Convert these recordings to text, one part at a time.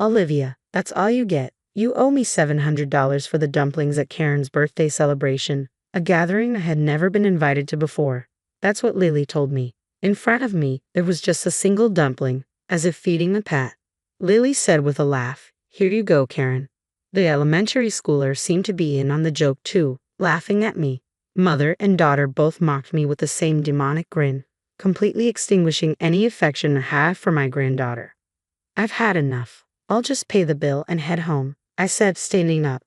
Olivia, that's all you get. You owe me $700 for the dumplings at Karen's birthday celebration, a gathering I had never been invited to before. That's what Lily told me. In front of me, there was just a single dumpling, as if feeding the pat. Lily said with a laugh, "Here you go, Karen." The elementary schooler seemed to be in on the joke too, laughing at me. Mother and daughter both mocked me with the same demonic grin, completely extinguishing any affection I have for my granddaughter. "I've had enough. I'll just pay the bill and head home," I said, standing up.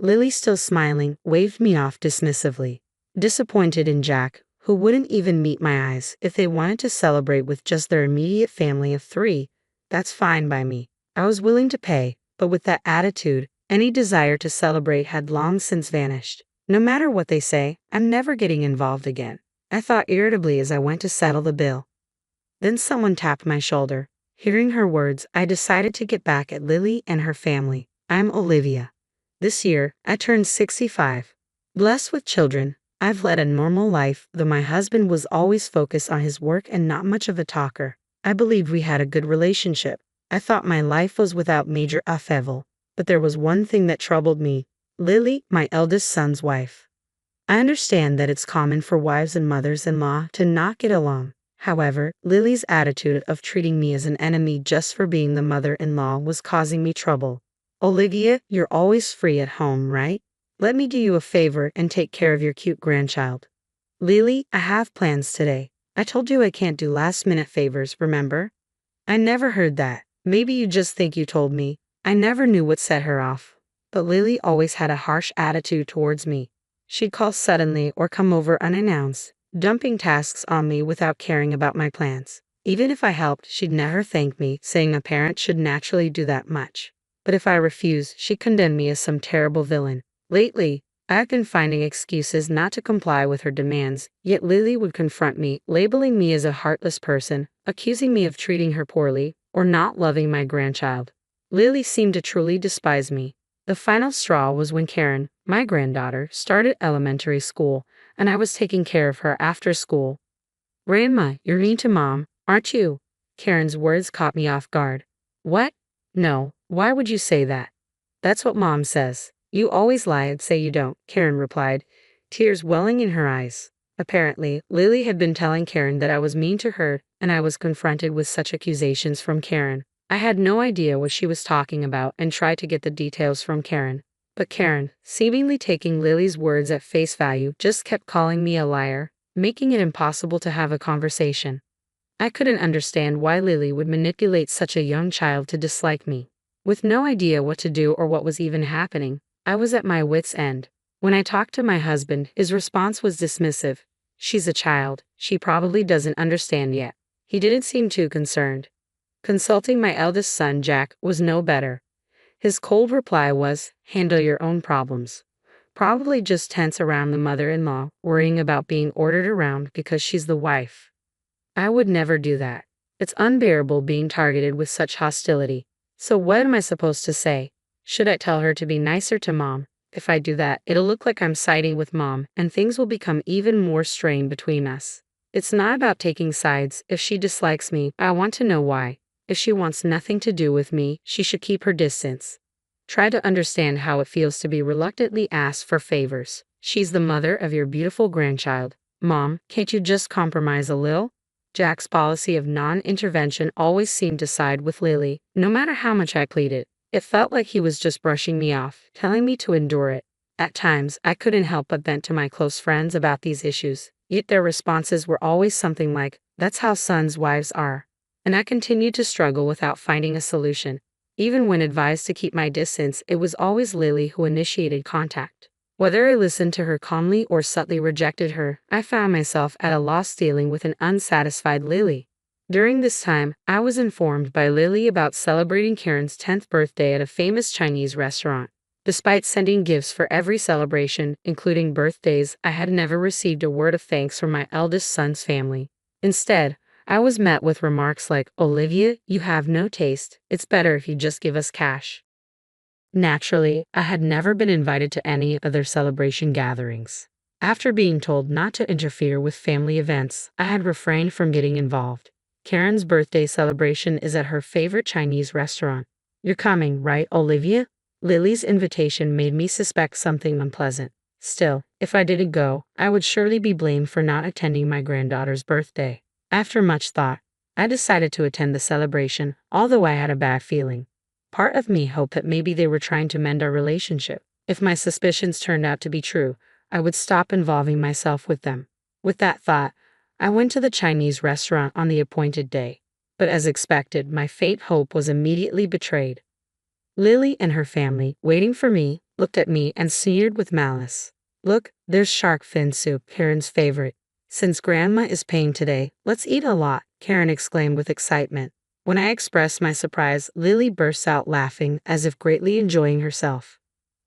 Lily, still smiling, waved me off dismissively. Disappointed in Jack, who wouldn't even meet my eyes if they wanted to celebrate with just their immediate family of 3, that's fine by me. I was willing to pay, but with that attitude, any desire to celebrate had long since vanished. No matter what they say, I'm never getting involved again, I thought irritably as I went to settle the bill. Then someone tapped my shoulder. Hearing her words, I decided to get back at Lily and her family. I'm Olivia. This year, I turned 65. Blessed with children, I've led a normal life, though my husband was always focused on his work and not much of a talker. I believed we had a good relationship. I thought my life was without major upheaval. But there was one thing that troubled me. Lily, my eldest son's wife. I understand that it's common for wives and mothers-in-law to not get along. However, Lily's attitude of treating me as an enemy just for being the mother-in-law was causing me trouble. "Olivia, you're always free at home, right? Let me do you a favor and take care of your cute grandchild." "Lily, I have plans today. I told you I can't do last-minute favors, remember?" "I never heard that. Maybe you just think you told me." I never knew what set her off. But Lily always had a harsh attitude towards me. She'd call suddenly or come over unannounced, dumping tasks on me without caring about my plans. Even if I helped, she'd never thank me, saying a parent should naturally do that much. But if I refused, she condemned me as some terrible villain. Lately, I've been finding excuses not to comply with her demands, yet Lily would confront me, labeling me as a heartless person, accusing me of treating her poorly, or not loving my grandchild. Lily seemed to truly despise me. The final straw was when Karen, my granddaughter, started elementary school, and I was taking care of her after school. "Grandma, you're mean to Mom, aren't you?" Karen's words caught me off guard. "What? No, why would you say that?" "That's what Mom says." "You always lie and say you don't," Karen replied, tears welling in her eyes. Apparently, Lily had been telling Karen that I was mean to her, and I was confronted with such accusations from Karen. I had no idea what she was talking about and tried to get the details from Karen. But Karen, seemingly taking Lily's words at face value, just kept calling me a liar, making it impossible to have a conversation. I couldn't understand why Lily would manipulate such a young child to dislike me. With no idea what to do or what was even happening, I was at my wit's end. When I talked to my husband, his response was dismissive. "She's a child. She probably doesn't understand yet." He didn't seem too concerned. Consulting my eldest son, Jack, was no better. His cold reply was, "Handle your own problems." Probably just tense around the mother-in-law, worrying about being ordered around because she's the wife. I would never do that. It's unbearable being targeted with such hostility. So what am I supposed to say? Should I tell her to be nicer to Mom? If I do that, it'll look like I'm siding with Mom, and things will become even more strained between us. It's not about taking sides. If she dislikes me, I want to know why. If she wants nothing to do with me, she should keep her distance. Try to understand how it feels to be reluctantly asked for favors. She's the mother of your beautiful grandchild. Mom, can't you just compromise a little? Jack's policy of non-intervention always seemed to side with Lily, no matter how much I pleaded. It felt like he was just brushing me off, telling me to endure it. At times, I couldn't help but vent to my close friends about these issues, yet their responses were always something like, "That's how sons' wives are." And I continued to struggle without finding a solution. Even when advised to keep my distance, it was always Lily who initiated contact. Whether I listened to her calmly or subtly rejected her, I found myself at a loss dealing with an unsatisfied Lily. During this time, I was informed by Lily about celebrating Karen's 10th birthday at a famous Chinese restaurant. Despite sending gifts for every celebration, including birthdays, I had never received a word of thanks from my eldest son's family. Instead, I was met with remarks like, "Olivia, you have no taste. It's better if you just give us cash." Naturally, I had never been invited to any of their celebration gatherings. After being told not to interfere with family events, I had refrained from getting involved. Karen's birthday celebration is at her favorite Chinese restaurant. You're coming, right, Olivia? Lily's invitation made me suspect something unpleasant. Still, if I didn't go, I would surely be blamed for not attending my granddaughter's birthday. After much thought, I decided to attend the celebration, although I had a bad feeling. Part of me hoped that maybe they were trying to mend our relationship. If my suspicions turned out to be true, I would stop involving myself with them. With that thought, I went to the Chinese restaurant on the appointed day. But as expected, my faint hope was immediately betrayed. Lily and her family, waiting for me, looked at me and sneered with malice. Look, there's shark fin soup, Karen's favorite. Since Grandma is paying today, let's eat a lot, Karen exclaimed with excitement. When I expressed my surprise, Lily burst out laughing as if greatly enjoying herself.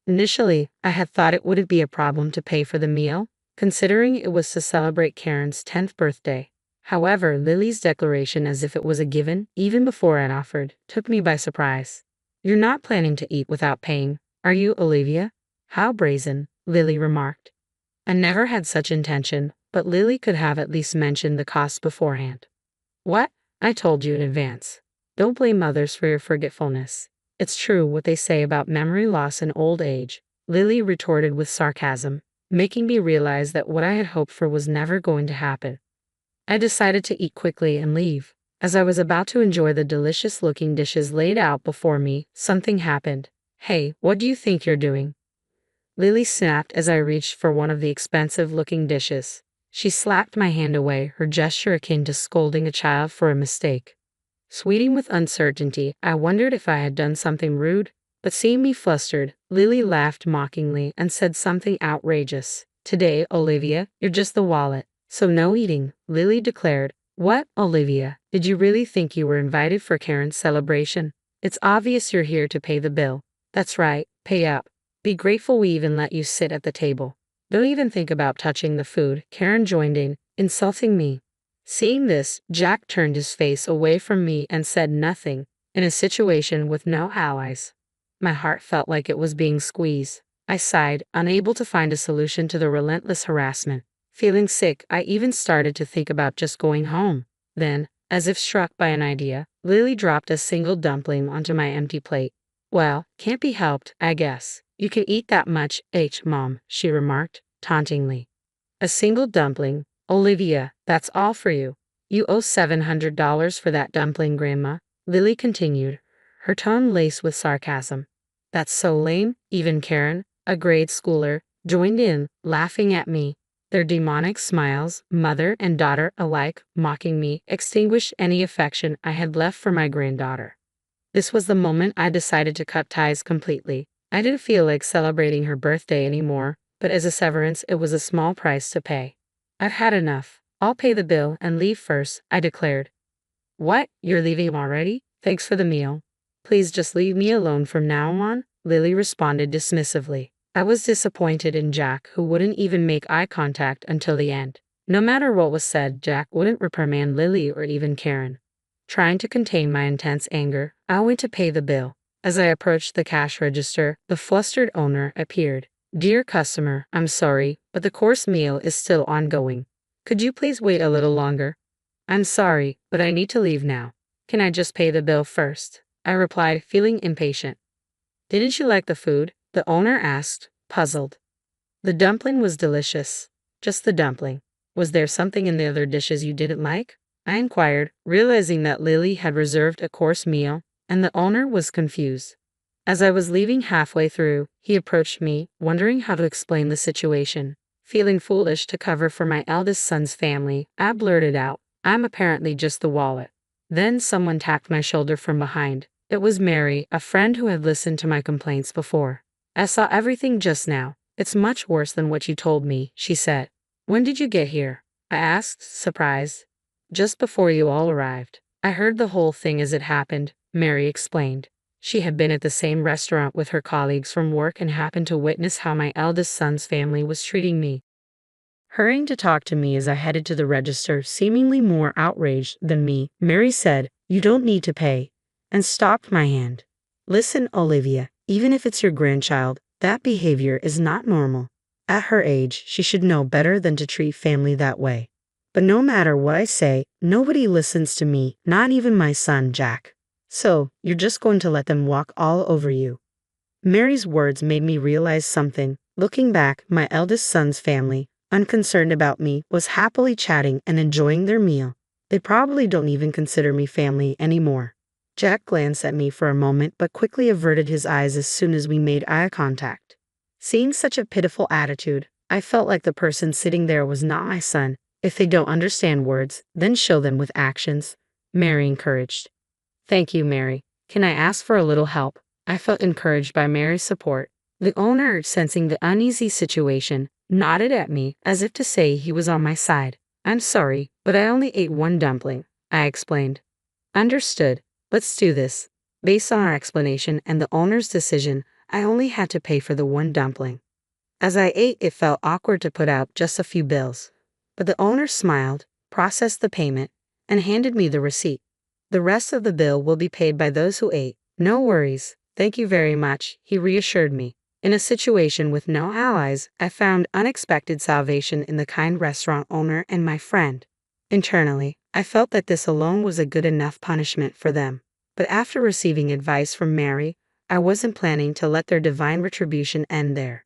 Initially, I had thought it wouldn't be a problem to pay for the meal, considering it was to celebrate Karen's 10th birthday. However, Lily's declaration as if it was a given, even before I'd offered, took me by surprise. You're not planning to eat without paying, are you, Olivia? How brazen, Lily remarked. I never had such intention, but Lily could have at least mentioned the cost beforehand. What? I told you in advance. Don't blame others for your forgetfulness. It's true what they say about memory loss in old age, Lily retorted with sarcasm, making me realize that what I had hoped for was never going to happen. I decided to eat quickly and leave. As I was about to enjoy the delicious-looking dishes laid out before me, something happened. Hey, what do you think you're doing? Lily snapped as I reached for one of the expensive-looking dishes. She slapped my hand away, her gesture akin to scolding a child for a mistake. Sweating with uncertainty, I wondered if I had done something rude, but seeing me flustered, Lily laughed mockingly and said something outrageous. Today, Olivia, you're just the wallet. So no eating, Lily declared. What, Olivia, did you really think you were invited for Karen's celebration? It's obvious you're here to pay the bill. That's right, pay up. Be grateful we even let you sit at the table. Don't even think about touching the food, Karen joined in, insulting me. Seeing this, Jack turned his face away from me and said nothing, in a situation with no allies. My heart felt like it was being squeezed. I sighed, unable to find a solution to the relentless harassment. Feeling sick, I even started to think about just going home. Then, as if struck by an idea, Lily dropped a single dumpling onto my empty plate. Well, can't be helped, I guess. You can eat that much, Mom, she remarked, tauntingly. A single dumpling? Olivia, that's all for you. You owe $700 for that dumpling, Grandma, Lily continued, her tone laced with sarcasm. That's so lame, even Karen, a grade schooler, joined in, laughing at me. Their demonic smiles, mother and daughter alike, mocking me, extinguished any affection I had left for my granddaughter. This was the moment I decided to cut ties completely. I didn't feel like celebrating her birthday anymore, but as a severance it was a small price to pay. I've had enough. I'll pay the bill and leave first, I declared. What? You're leaving already? Thanks for the meal. Please just leave me alone from now on, Lily responded dismissively. I was disappointed in Jack, who wouldn't even make eye contact until the end. No matter what was said, Jack wouldn't reprimand Lily or even Karen. Trying to contain my intense anger, I went to pay the bill. As I approached the cash register, the flustered owner appeared. Dear customer, I'm sorry, but the course meal is still ongoing. Could you please wait a little longer? I'm sorry, but I need to leave now. Can I just pay the bill first? I replied, feeling impatient. Didn't you like the food? The owner asked, puzzled. The dumpling was delicious. Just the dumpling. Was there something in the other dishes you didn't like? I inquired, realizing that Lily had reserved a course meal, and the owner was confused. As I was leaving halfway through, he approached me, wondering how to explain the situation. Feeling foolish to cover for my eldest son's family, I blurted out, I'm apparently just the wallet. Then someone tapped my shoulder from behind. It was Mary, a friend who had listened to my complaints before. I saw everything just now. It's much worse than what you told me, she said. When did you get here? I asked, surprised. Just before you all arrived. I heard the whole thing as it happened, Mary explained. She had been at the same restaurant with her colleagues from work and happened to witness how my eldest son's family was treating me. Hurrying to talk to me as I headed to the register, seemingly more outraged than me, Mary said, You don't need to pay, and stopped my hand. Listen, Olivia, even if it's your grandchild, that behavior is not normal. At her age, she should know better than to treat family that way. But no matter what I say, nobody listens to me, not even my son, Jack. So, you're just going to let them walk all over you? Mary's words made me realize something. Looking back, my eldest son's family, unconcerned about me, was happily chatting and enjoying their meal. They probably don't even consider me family anymore. Jack glanced at me for a moment but quickly averted his eyes as soon as we made eye contact. Seeing such a pitiful attitude, I felt like the person sitting there was not my son. If they don't understand words, then show them with actions, Mary encouraged. Thank you, Mary. Can I ask for a little help? I felt encouraged by Mary's support. The owner, sensing the uneasy situation, nodded at me as if to say he was on my side. I'm sorry, but I only ate one dumpling, I explained. Understood. Let's do this. Based on our explanation and the owner's decision, I only had to pay for the one dumpling. As I ate, it felt awkward to put out just a few bills. But the owner smiled, processed the payment, and handed me the receipt. The rest of the bill will be paid by those who ate. No worries. Thank you very much, he reassured me. In a situation with no allies, I found unexpected salvation in the kind restaurant owner and my friend. Internally, I felt that this alone was a good enough punishment for them. But after receiving advice from Mary, I wasn't planning to let their divine retribution end there.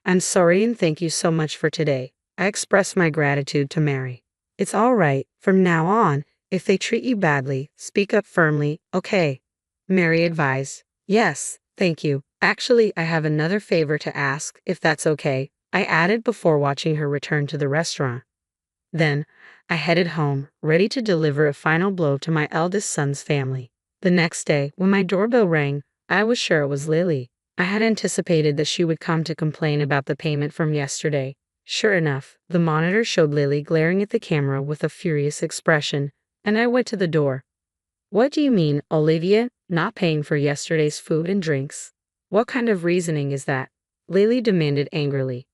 I'm sorry and thank you so much for today. I expressed my gratitude to Mary. It's all right, from now on, if they treat you badly, speak up firmly, okay? Mary advised. Yes, thank you. Actually, I have another favor to ask, if that's okay, I added before watching her return to the restaurant. Then, I headed home, ready to deliver a final blow to my eldest son's family. The next day, when my doorbell rang, I was sure it was Lily. I had anticipated that she would come to complain about the payment from yesterday. Sure enough, the monitor showed Lily glaring at the camera with a furious expression, and I went to the door. What do you mean, Olivia, not paying for yesterday's food and drinks? What kind of reasoning is that? Lily demanded angrily.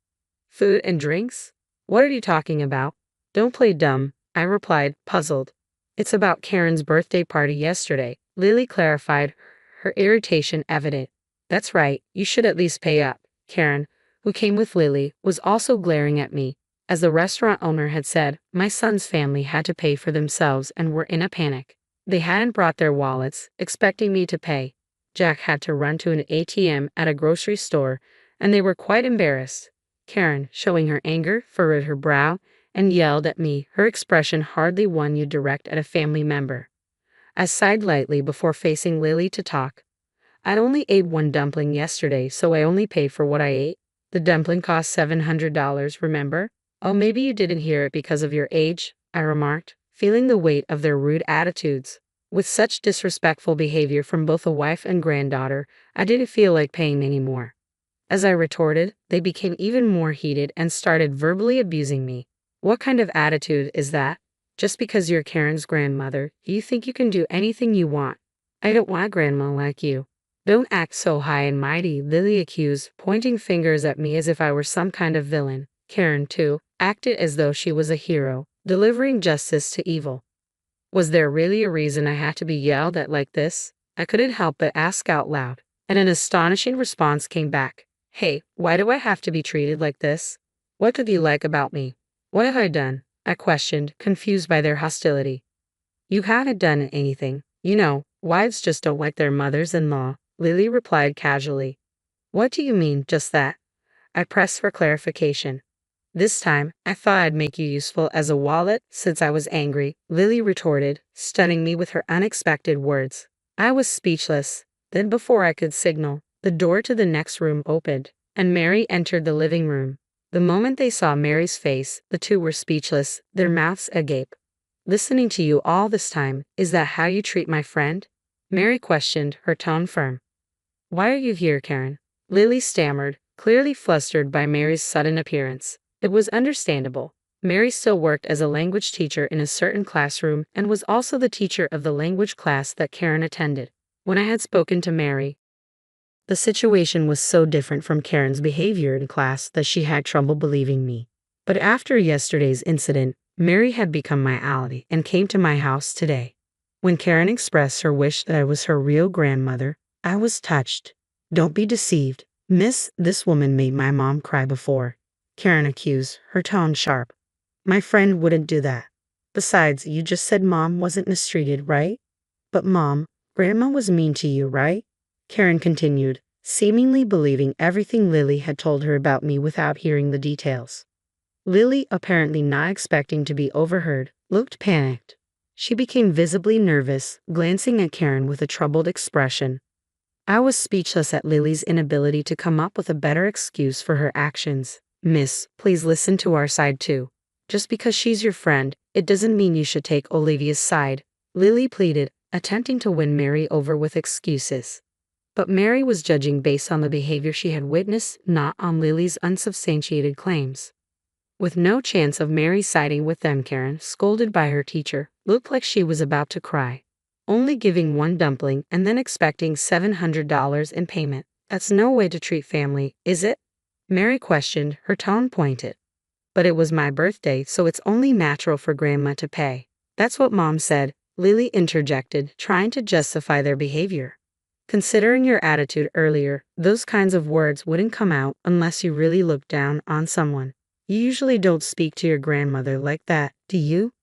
Food and drinks? What are you talking about? Don't play dumb, I replied, puzzled. It's about Karen's birthday party yesterday, Lily clarified, her irritation evident. That's right, you should at least pay up. Karen, who came with Lily, was also glaring at me. As the restaurant owner had said, my son's family had to pay for themselves and were in a panic. They hadn't brought their wallets, expecting me to pay. Jack had to run to an ATM at a grocery store, and they were quite embarrassed. Karen, showing her anger, furrowed her brow and yelled at me, her expression hardly one you'd direct at a family member. I sighed lightly before facing Lily to talk. I only ate one dumpling yesterday, so I only paid for what I ate. The dumpling cost $700, remember? Oh, maybe you didn't hear it because of your age, I remarked, feeling the weight of their rude attitudes. With such disrespectful behavior from both a wife and granddaughter, I didn't feel like paying anymore. As I retorted, they became even more heated and started verbally abusing me. What kind of attitude is that? Just because you're Karen's grandmother, you think you can do anything you want. I don't want a grandma like you. Don't act so high and mighty, Lily accused, pointing fingers at me as if I were some kind of villain. Karen, too, acted as though she was a hero, delivering justice to evil. Was there really a reason I had to be yelled at like this? I couldn't help but ask out loud, and an astonishing response came back. Hey, why do I have to be treated like this? What could you like about me? What have I done? I questioned, confused by their hostility. You haven't done anything. You know, wives just don't like their mothers-in-law, Lily replied casually. What do you mean, just that? I pressed for clarification. This time, I thought I'd make you useful as a wallet since I was angry, Lily retorted, stunning me with her unexpected words. I was speechless. Then before I could signal, the door to the next room opened, and Mary entered the living room. The moment they saw Mary's face, the two were speechless, their mouths agape. Listening to you all this time, is that how you treat my friend? Mary questioned, her tone firm. Why are you here, Karen? Lily stammered, clearly flustered by Mary's sudden appearance. It was understandable. Mary still worked as a language teacher in a certain classroom and was also the teacher of the language class that Karen attended. When I had spoken to Mary, the situation was so different from Karen's behavior in class that she had trouble believing me. But after yesterday's incident, Mary had become my ally and came to my house today. When Karen expressed her wish that I was her real grandmother, I was touched. Don't be deceived, miss, this woman made my mom cry before, Karen accused, her tone sharp. My friend wouldn't do that. Besides, you just said mom wasn't mistreated, right? But mom, Grandma was mean to you, right? Karen continued, seemingly believing everything Lily had told her about me without hearing the details. Lily, apparently not expecting to be overheard, looked panicked. She became visibly nervous, glancing at Karen with a troubled expression. I was speechless at Lily's inability to come up with a better excuse for her actions. Miss, please listen to our side too. Just because she's your friend, it doesn't mean you should take Olivia's side, Lily pleaded, attempting to win Mary over with excuses. But Mary was judging based on the behavior she had witnessed, not on Lily's unsubstantiated claims. With no chance of Mary siding with them, Karen, scolded by her teacher, looked like she was about to cry. Only giving one dumpling and then expecting $700 in payment. That's no way to treat family, is it? Mary questioned, her tone pointed. But it was my birthday, so it's only natural for Grandma to pay. That's what Mom said, Lily interjected, trying to justify their behavior. Considering your attitude earlier, those kinds of words wouldn't come out unless you really looked down on someone. You usually don't speak to your grandmother like that, do you?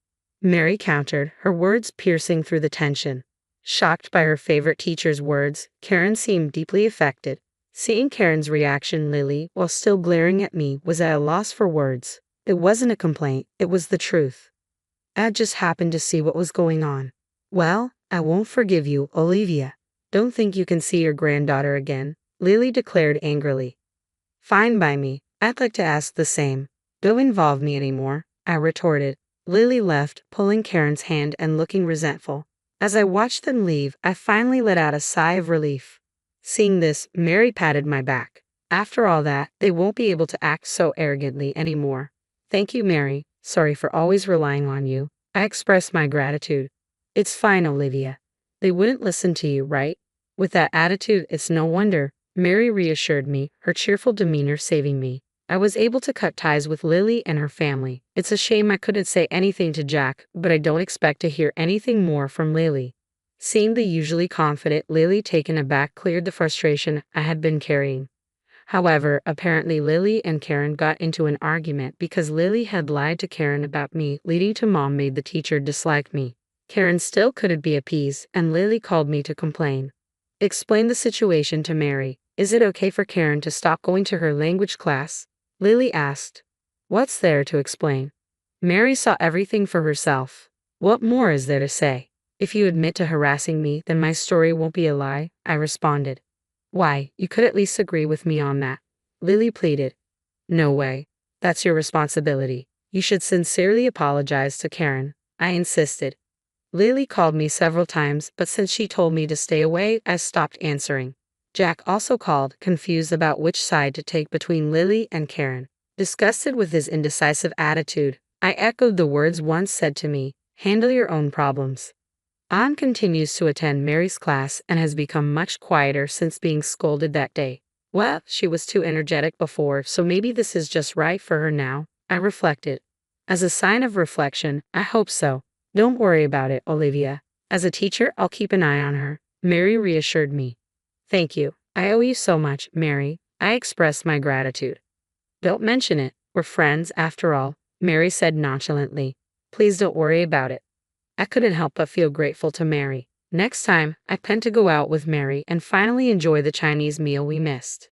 Mary countered, her words piercing through the tension. Shocked by her favorite teacher's words, Karen seemed deeply affected. Seeing Karen's reaction, Lily, while still glaring at me, was at a loss for words. It wasn't a complaint, it was the truth. I just happened to see what was going on. Well, I won't forgive you, Olivia. Don't think you can see your granddaughter again, Lily declared angrily. Fine by me, I'd like to ask the same. Don't involve me anymore, I retorted. Lily left, pulling Karen's hand and looking resentful. As I watched them leave, I finally let out a sigh of relief. Seeing this, Mary patted my back. After all that, they won't be able to act so arrogantly anymore. Thank you, Mary. Sorry for always relying on you. I express my gratitude. It's fine, Olivia. They wouldn't listen to you, right? With that attitude, it's no wonder, Mary reassured me, her cheerful demeanor saving me. I was able to cut ties with Lily and her family. It's a shame I couldn't say anything to Jack, but I don't expect to hear anything more from Lily. Seeing the usually confident Lily taken aback cleared the frustration I had been carrying. However, apparently Lily and Karen got into an argument because Lily had lied to Karen about me, leading to Mom made the teacher dislike me. Karen still couldn't be appeased, and Lily called me to complain. Explain the situation to Mary. Is it okay for Karen to stop going to her language class? Lily asked. What's there to explain? Mary saw everything for herself. What more is there to say? If you admit to harassing me, then my story won't be a lie, I responded. Why, you could at least agree with me on that, Lily pleaded. No way. That's your responsibility. You should sincerely apologize to Karen, I insisted. Lily called me several times, but since she told me to stay away, I stopped answering. Jack also called, confused about which side to take between Lily and Karen. Disgusted with his indecisive attitude, I echoed the words once said to me, handle your own problems. Anne continues to attend Mary's class and has become much quieter since being scolded that day. Well, she was too energetic before, so maybe this is just right for her now, I reflected. As a sign of reflection, I hope so. Don't worry about it, Olivia. As a teacher, I'll keep an eye on her, Mary reassured me. Thank you. I owe you so much, Mary. I expressed my gratitude. Don't mention it. We're friends, after all, Mary said nonchalantly. Please don't worry about it. I couldn't help but feel grateful to Mary. Next time, I plan to go out with Mary and finally enjoy the Chinese meal we missed.